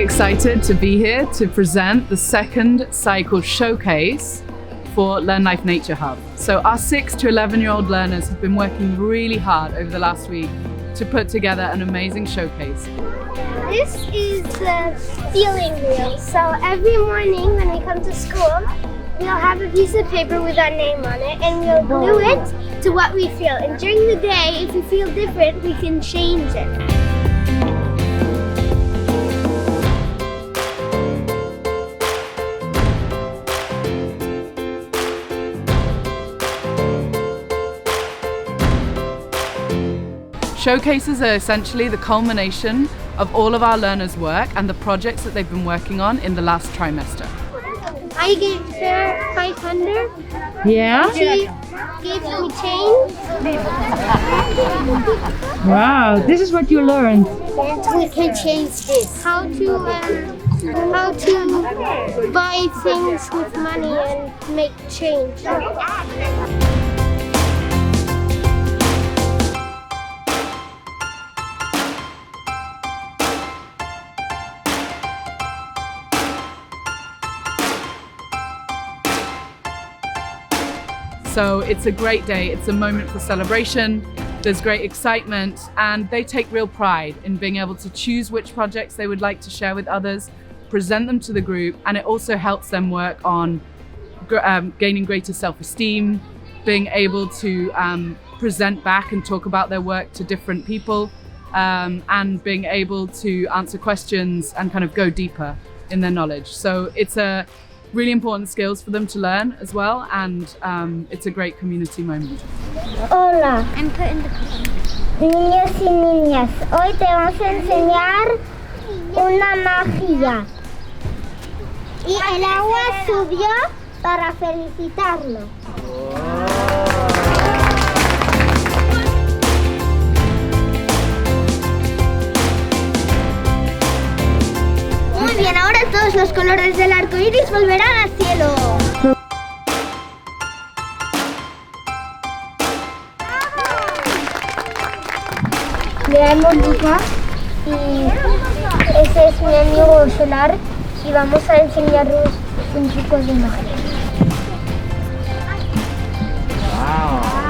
really excited to be here to present the second cycle showcase for Learnlife Nature Hub. So our 6 to 11-year-old learners have been working really hard over the last week to put together an amazing showcase. This is the feeling wheel. So every morning when we come to school, we'll have a piece of paper with our name on it and we'll glue it to what we feel. And during the day, if we feel different, we can change it. Showcases are essentially the culmination of all of our learners' work and the projects that they've been working on in the last trimester. I gave her 500. Yeah? She gave me change. Wow, this is what you learned. And we can change this. How to buy things with money and make change. So it's a great day, it's a moment for celebration, there's great excitement, and they take real pride in being able to choose which projects they would like to share with others, present them to the group, and it also helps them work on gaining greater self-esteem, being able to present back and talk about their work to different people, and being able to answer questions and kind of go deeper in their knowledge. So it's a really important skills for them to learn as well, and it's a great community moment. Hola, niños y niñas, hoy te vamos a enseñar una magia. Y el agua subió para felicitarlo. Muy bien, ahora todos los colores del arco iris volverán al cielo. Me llamo Luca y ese es mi amigo Solar y vamos a enseñaros un truco de magia. Wow.